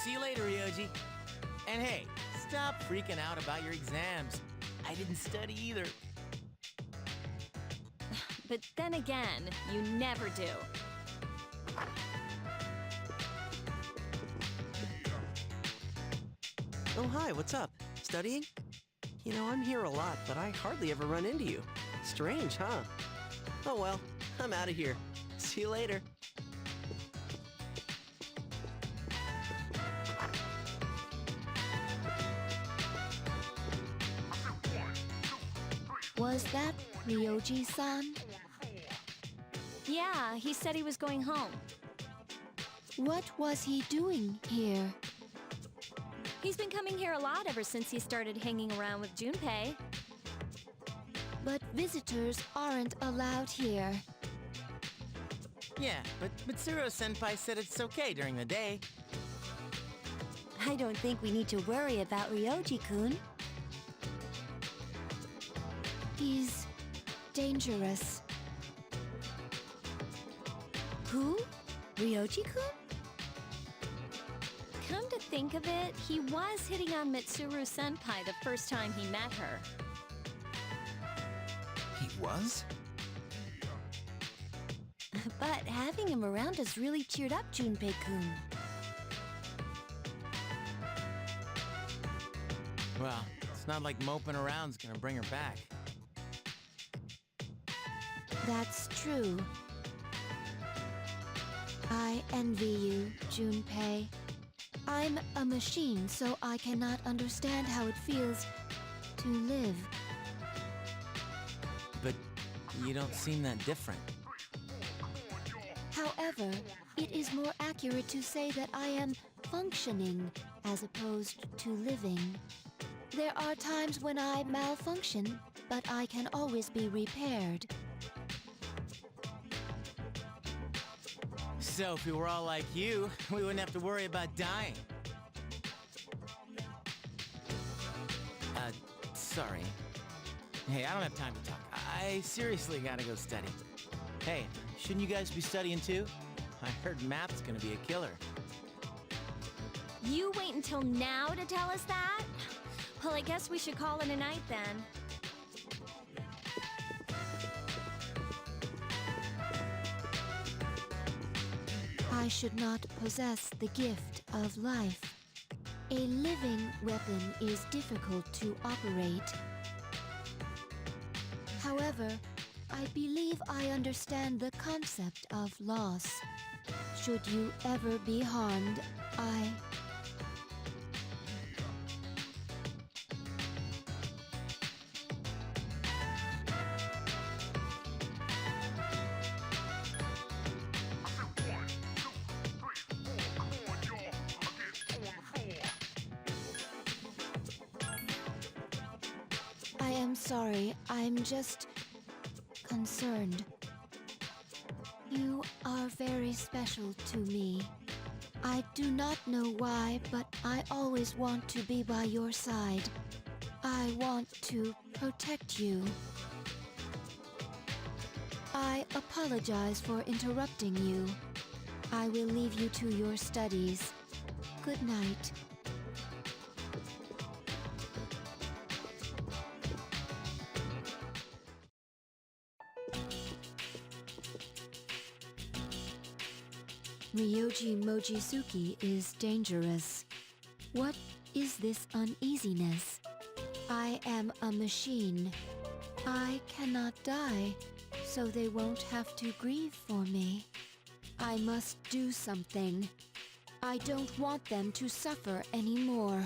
See you later, Ryoji. And hey, stop freaking out about your exams. I didn't study either. But then again, you never do. Oh, hi, what's up? Studying? You know, I'm here a lot, but I hardly ever run into you. Strange, huh? Oh well, I'm out of here. See you later. Was that Ryoji-san? Yeah, he said he was going home. What was he doing here? He's been coming here a lot ever since he started hanging around with Junpei. But visitors aren't allowed here. Yeah, but Mitsuru-senpai said it's okay during the day. I don't think we need to worry about Ryoji-kun. He's dangerous. Who? Ryoji-kun? Come to think of it, he was hitting on Mitsuru-senpai the first time he met her. He was? But having him around has really cheered up Junpei-kun. Well, it's not like moping around's gonna bring her back. That's true. I envy you, Junpei. I'm a machine, so I cannot understand how it feels to live. But you don't seem that different. However, it is more accurate to say that I am functioning as opposed to living. There are times when I malfunction, but I can always be repaired. So if we were all like you, we wouldn't have to worry about dying. Sorry. Hey, I don't have time to talk. I seriously gotta go study. Hey, shouldn't you guys be studying too? I heard math's gonna be a killer. You wait until now to tell us that? Well, I guess we should call it a night then. I should not possess the gift of life. A living weapon is difficult to operate. However, I believe I understand the concept of loss. Should you ever be harmed, I am sorry, I'm just concerned. You are very special to me. I do not know why, but I always want to be by your side. I want to protect you. I apologize for interrupting you. I will leave you to your studies. Good night. Ryoji Mochizuki is dangerous. What is this uneasiness? I am a machine. I cannot die, so they won't have to grieve for me. I must do something. I don't want them to suffer anymore.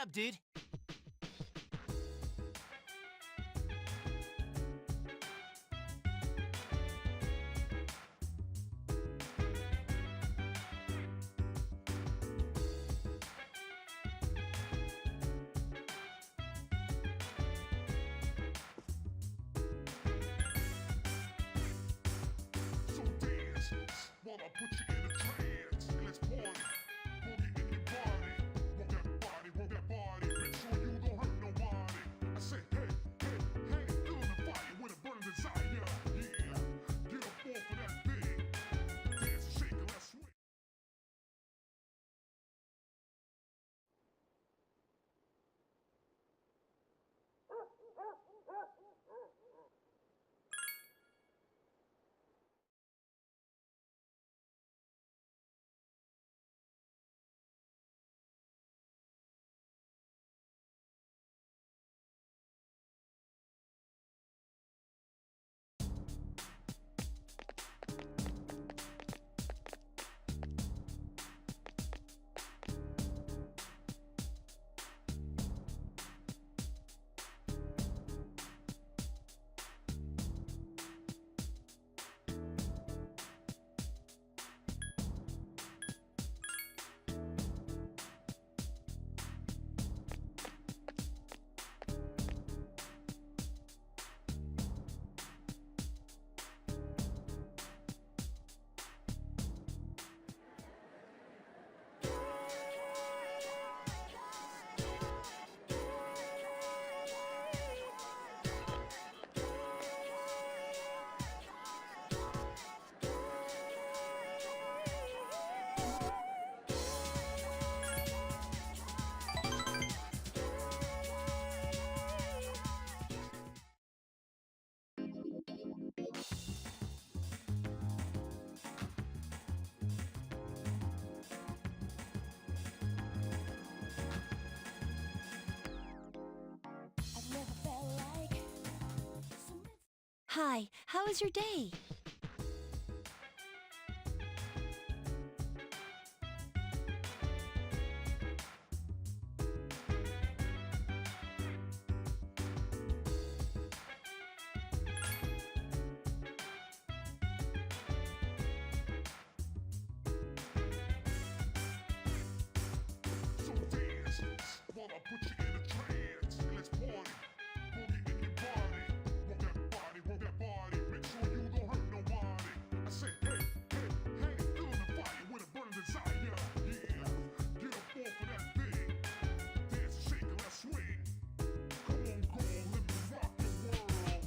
job, dude. So dance while I put you in a trance. And let's party. Boogie in your body. Rock that body. Make sure you don't hurt nobody. I say, hey, hey, hey, feeling the fire with a burning desire. Yeah, get up off of that thing. Dance and shake and let's swing. Hi, how was your day? So dance while I put you in a trance. And let's party. Boogie in your body. Rock that body. Make sure you don't hurt nobody. I say, hey, hey, hey, feeling the fire with a burning desire. Yeah, get up off of that thing. Dance and shake and let's swing. Come on, girl, let me rock your world.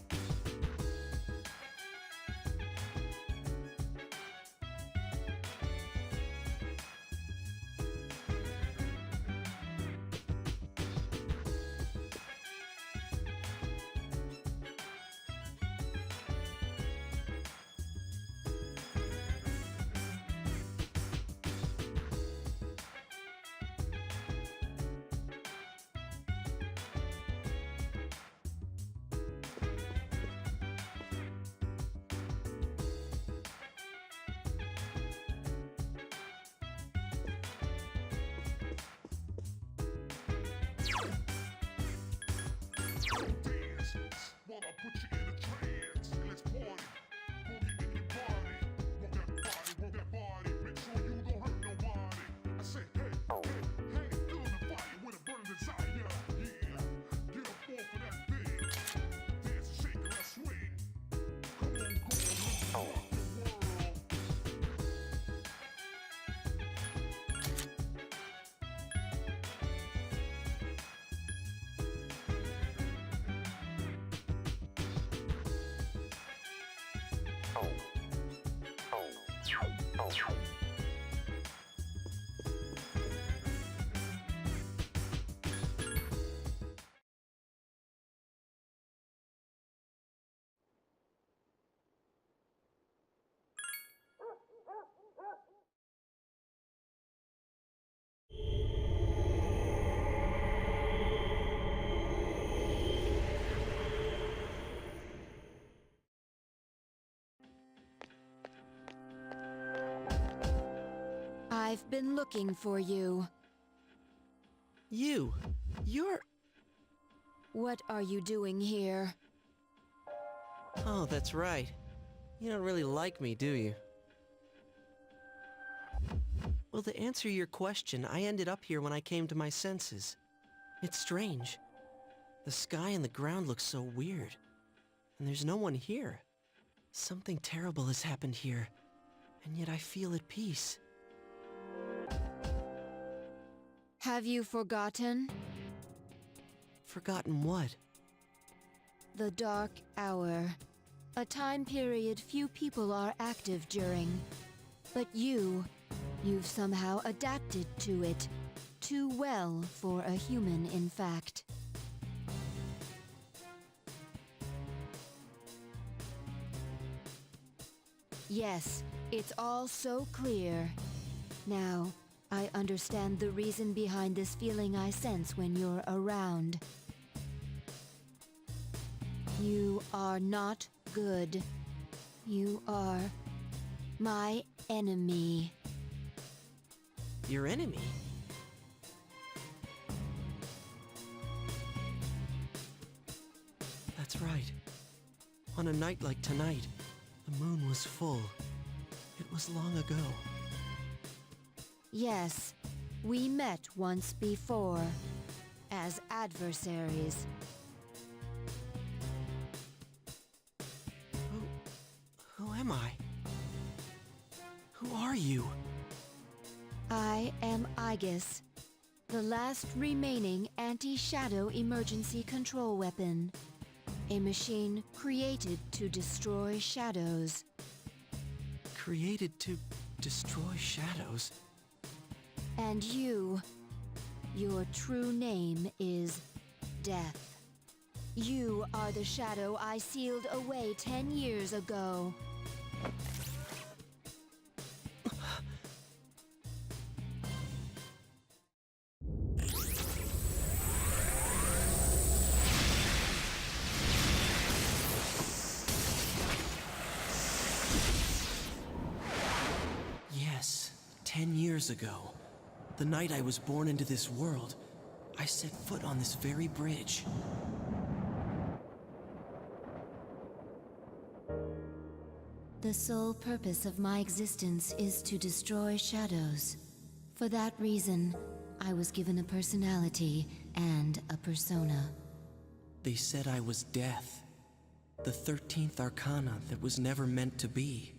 Dance while I put you in a trance. And let's party. Boogie in your body. Rock that body. Make sure you don't hurt nobody. I say, hey, hey, hey, feeling the fire with a burning desire. Yeah, get up off of that thing. Dance and shake and let's swing. Come on, girl, let me rock your world. I've been looking for you. You. You're... What are you doing here? Oh, that's right. You don't really like me, do you? Well, to answer your question, I ended up here when I came to my senses. It's strange. The sky and the ground look so weird. And there's no one here. Something terrible has happened here, and yet I feel at peace. Have you forgotten? Forgotten what? The Dark Hour. A time period few people are active during. But you've somehow adapted to it. Too well for a human, in fact. Yes, it's all so clear. Now, I understand the reason behind this feeling I sense when you're around. You are not good. You are my enemy. Your enemy? That's right. On a night like tonight, the moon was full. It was long ago. Yes, we met once before, as adversaries. Who am I? Who are you? I am Aegis, the last remaining anti-shadow emergency control weapon. A machine created to destroy shadows. Created to destroy shadows? And your true name is Death. You are the shadow I sealed away 10 years ago. Yes, 10 years ago. The night I was born into this world, I set foot on this very bridge. The sole purpose of my existence is to destroy shadows. For that reason, I was given a personality and a persona. They said I was death. The 13th arcana that was never meant to be.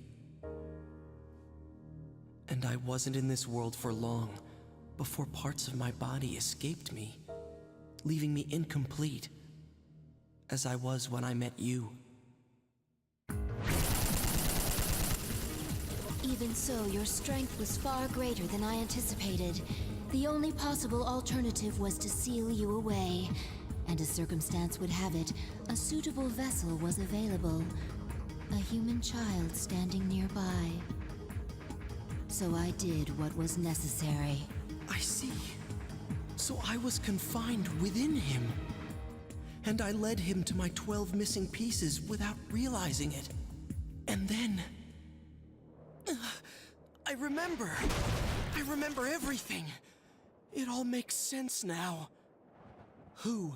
And I wasn't in this world for long before parts of my body escaped me, leaving me incomplete, as I was when I met you. Even so, your strength was far greater than I anticipated. The only possible alternative was to seal you away. And as circumstance would have it, a suitable vessel was available. A human child standing nearby. So I did what was necessary. I see. So I was confined within him. And I led him to my 12 missing pieces without realizing it. And then... I remember everything. It all makes sense now. Who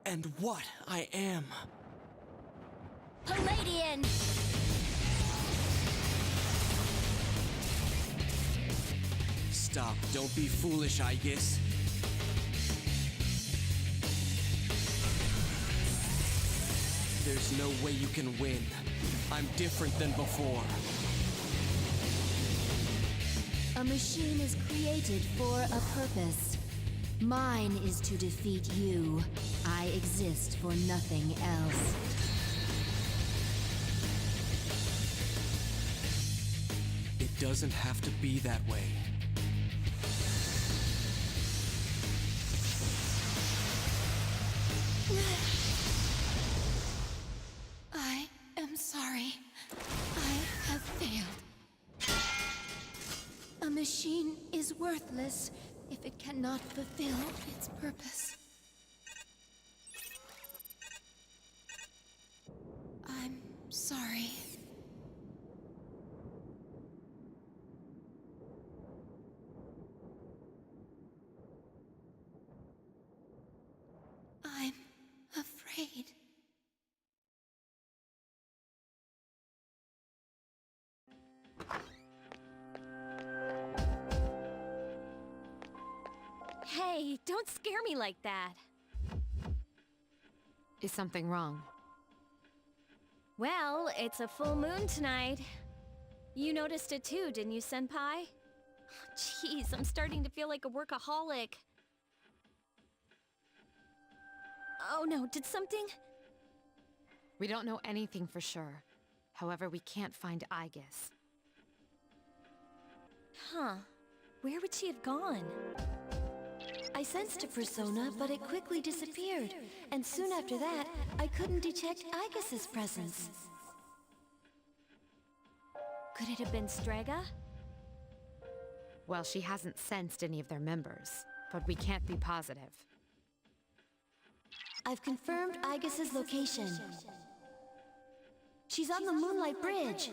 and what I am. Palladian! Stop, don't be foolish, Aegis. There's no way you can win. I'm different than before. A machine is created for a purpose. Mine is to defeat you. I exist for nothing else. It doesn't have to be that way. I am sorry. I have failed. A machine is worthless if it cannot fulfill its purpose. I'm sorry. Hey, don't scare me like that. Is something wrong? Well, it's a full moon tonight. You noticed it too, didn't you, Senpai? Jeez, I'm starting to feel like a workaholic. Oh no, did something? We don't know anything for sure. However, we can't find Aigis. Huh. Where would she have gone? I sensed a persona, but it quickly disappeared. And soon after that, I couldn't detect Aigis' presence. Could it have been Strega? Well, she hasn't sensed any of their members, but we can't be positive. I've confirmed Aigis' location. She's on the Moonlight Bridge.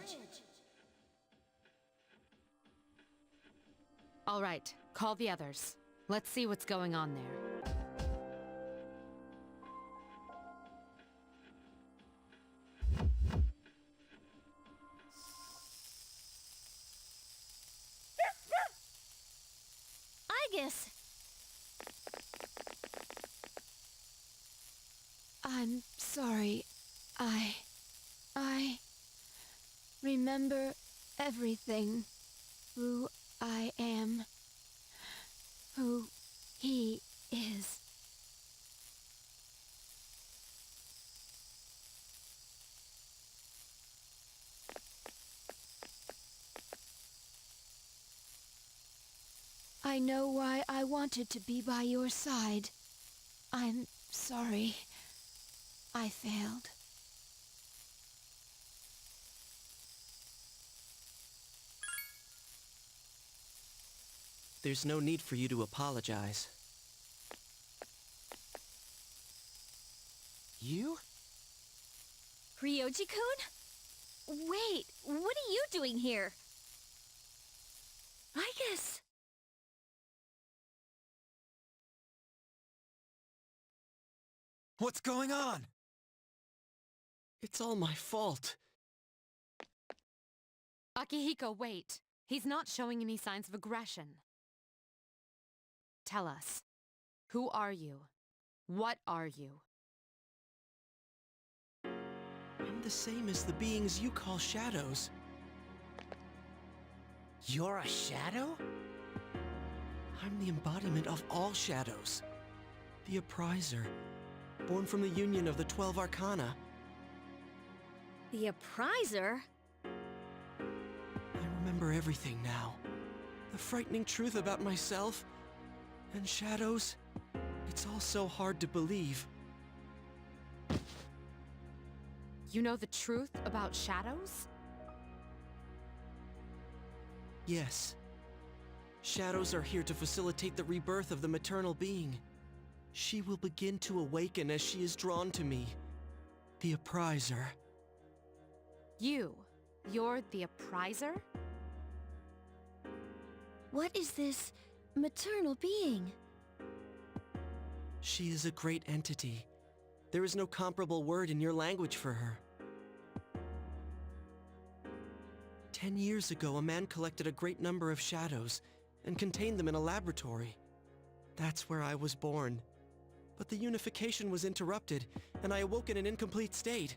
All right, call the others. Let's see what's going on there. Aigis! I'm sorry. I remember everything. Who I am. Who he is. I know why I wanted to be by your side. I'm sorry. I failed. There's no need for you to apologize. You? Ryoji-kun? Wait, what are you doing here? Aigis! What's going on? It's all my fault. Akihiko, wait. He's not showing any signs of aggression. Tell us. Who are you? What are you? I'm the same as the beings you call shadows. You're a shadow? I'm the embodiment of all shadows. The Appriser, born from the union of the 12 Arcana. The Appriser? I remember everything now. The frightening truth about myself and shadows. It's all so hard to believe. You know the truth about shadows? Yes. Shadows are here to facilitate the rebirth of the maternal being. She will begin to awaken as she is drawn to me. The Appriser. You're the Appriser? What is this maternal being? She is a great entity. There is no comparable word in your language for her. 10 years ago, a man collected a great number of shadows and contained them in a laboratory. That's where I was born. But the unification was interrupted, and I awoke in an incomplete state.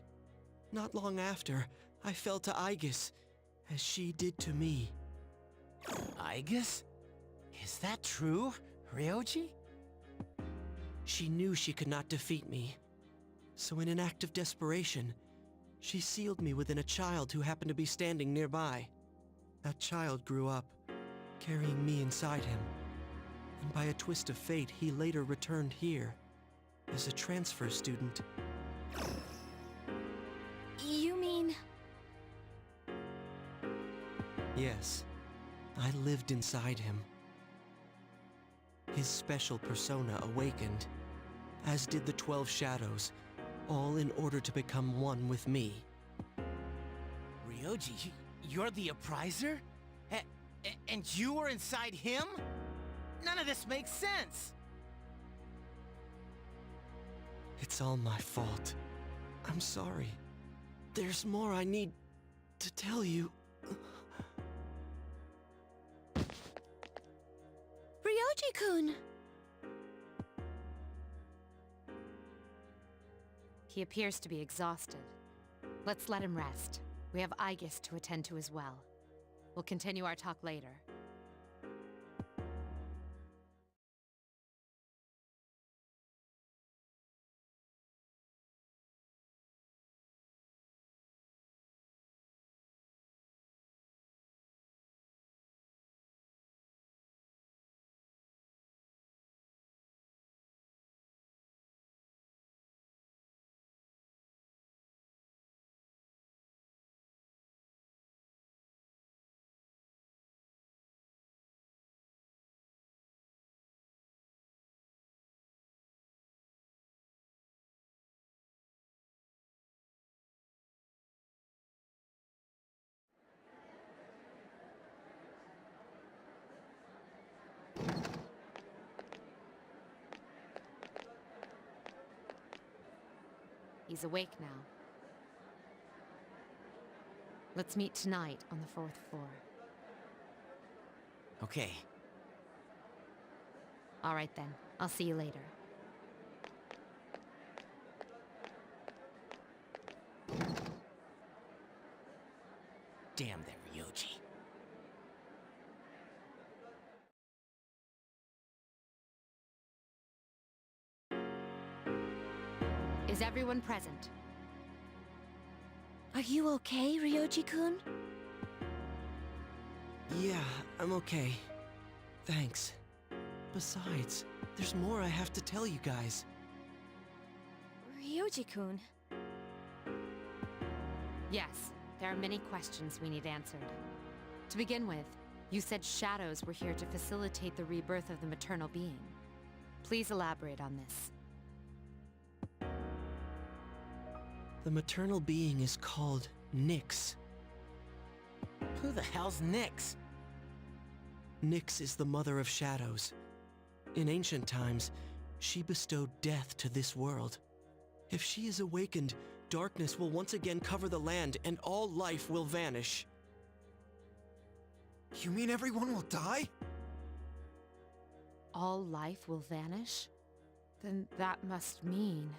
Not long after, I fell to Aigis, as she did to me. Aigis? Is that true, Ryoji? She knew she could not defeat me. So in an act of desperation, she sealed me within a child who happened to be standing nearby. That child grew up, carrying me inside him. And by a twist of fate, he later returned here as a transfer student. You mean... Yes, I lived inside him. His special persona awakened, as did the 12 shadows, all in order to become one with me. Ryoji, you're the Appriser? And you were inside him? None of this makes sense. It's all my fault. I'm sorry. There's more I need to tell you. Ryoji-kun! He appears to be exhausted. Let's let him rest. We have Aegis to attend to as well. We'll continue our talk later. He's awake now. Let's meet tonight on the 4th floor. Okay. All right then. I'll see you later. Damn that Ryoji. Is everyone present? Are you okay, Ryoji-kun? Yeah, I'm okay. Thanks. Besides, there's more I have to tell you guys. Ryoji-kun. Yes, there are many questions we need answered. To begin with, you said shadows were here to facilitate the rebirth of the maternal being. Please elaborate on this. The maternal being is called Nyx. Who the hell's Nyx? Nyx is the mother of shadows. In ancient times, she bestowed death to this world. If she is awakened, darkness will once again cover the land and all life will vanish. You mean everyone will die? All life will vanish? Then that must mean...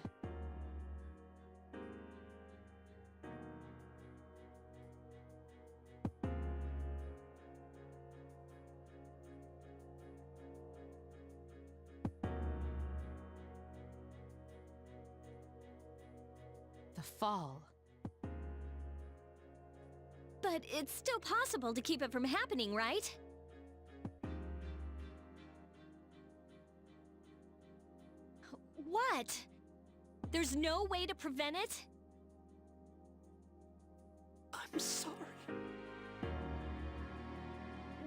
the fall. But it's still possible to keep it from happening, right? What? There's no way to prevent it? I'm sorry.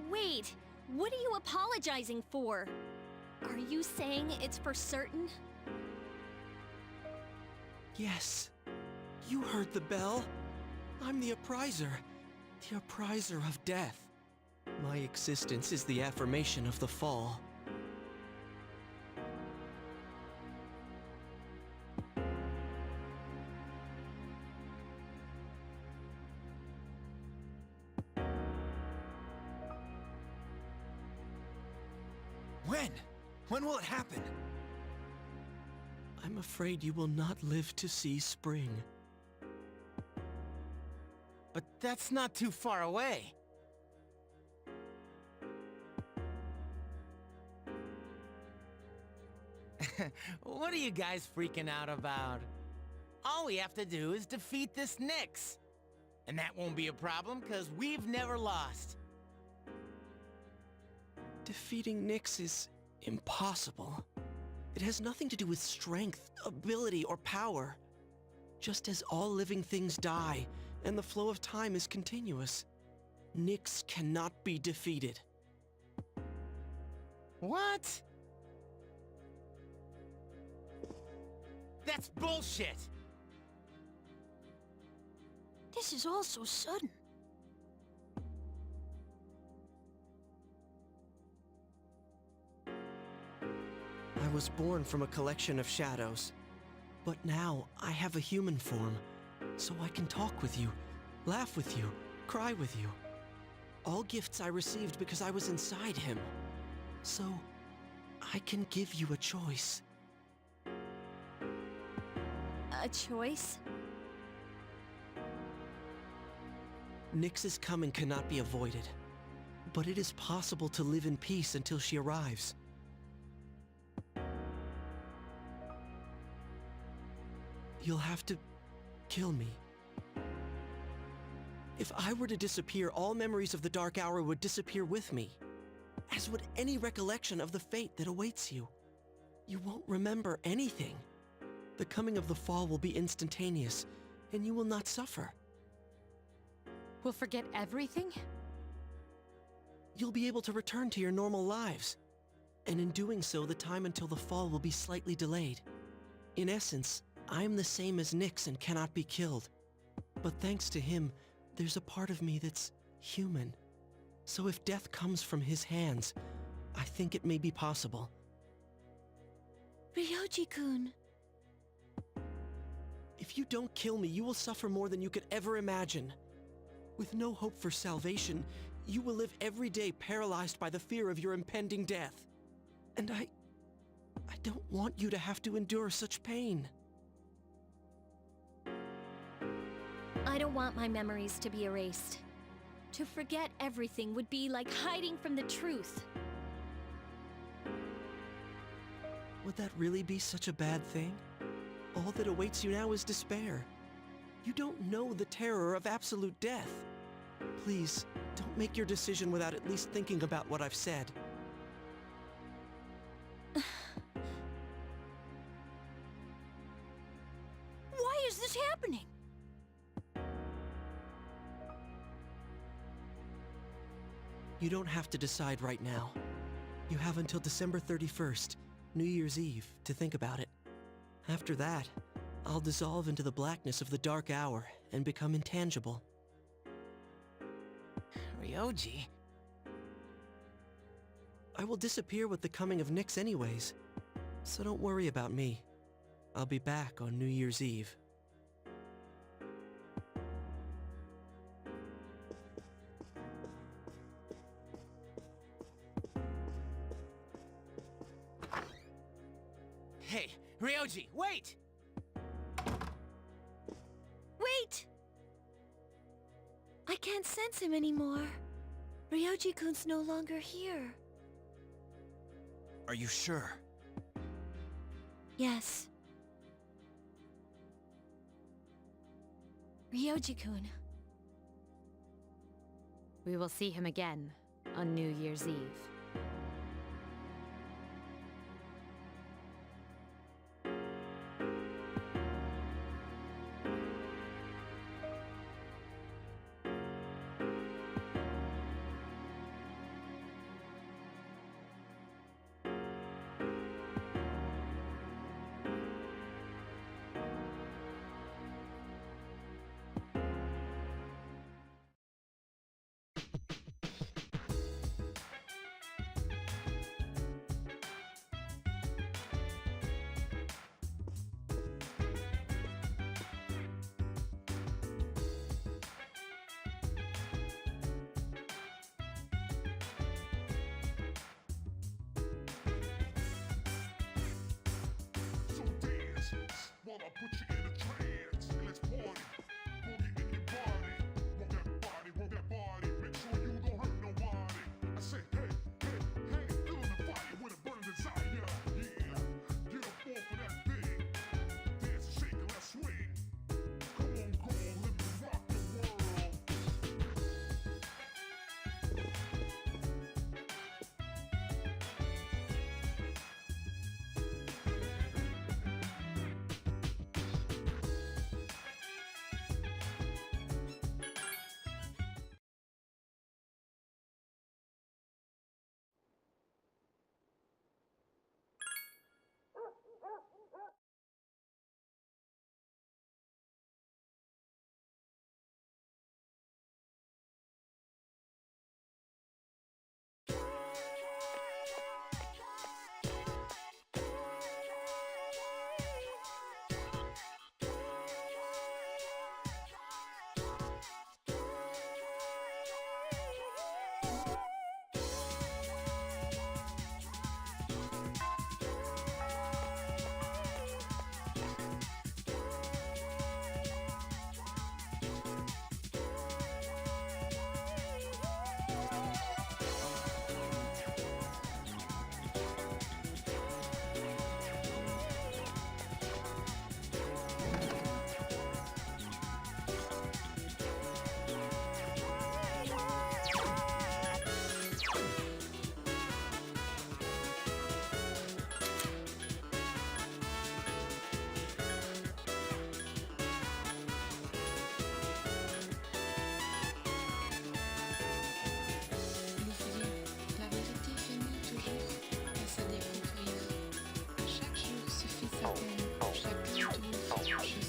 Wait, what are you apologizing for? Are you saying it's for certain? Yes. You heard the bell. I'm the appriser. The appriser of death. My existence is the affirmation of the fall. When? When will it happen? I'm afraid you will not live to see spring. But that's not too far away. What are you guys freaking out about? All we have to do is defeat this Nyx. And that won't be a problem, because we've never lost. Defeating Nyx is impossible. It has nothing to do with strength, ability, or power. Just as all living things die, and the flow of time is continuous, Nyx cannot be defeated. What? That's bullshit! This is all so sudden. I was born from a collection of shadows. But now I have a human form, so I can talk with you, laugh with you, cry with you. All gifts I received because I was inside him. So, I can give you a choice. a choice? Nyx's coming cannot be avoided, but it is possible to live in peace until she arrives. You'll have to kill me. If I were to disappear, all memories of the Dark Hour would disappear with me, as would any recollection of the fate that awaits you. You won't remember anything. The coming of the fall will be instantaneous, and you will not suffer. We'll forget everything? You'll be able to return to your normal lives. And in doing so, the time until the fall will be slightly delayed. In essence, I am the same as Nyx and cannot be killed. But thanks to him, there's a part of me that's human. So if death comes from his hands, I think it may be possible. Ryoji-kun. If you don't kill me, you will suffer more than you could ever imagine. With no hope for salvation, you will live every day paralyzed by the fear of your impending death. And I don't want you to have to endure such pain. I don't want my memories to be erased. To forget everything would be like hiding from the truth. Would that really be such a bad thing? All that awaits you now is despair. You don't know the terror of absolute death. Please, don't make your decision without at least thinking about what I've said. Why is this happening? You don't have to decide right now. You have until December 31st, New Year's Eve, to think about it. After that, I'll dissolve into the blackness of the Dark Hour and become intangible. Ryoji? I will disappear with the coming of Nyx anyways, so don't worry about me. I'll be back on New Year's Eve. Hey, Ryoji, wait! Wait! I can't sense him anymore. Ryoji-kun's no longer here. Are you sure? Yes. Ryoji-kun. We will see him again on New Year's Eve. So dance while I put you in a trance. And let's party. Boogie in your body. Work that body. Make sure you don't hurt nobody. I say, hey, hey, hey, feeling the fire with a burning desire. Yeah, get up off of that thing. Dance and shake and let's swing. Come on, girl, let me rock the world. seconds.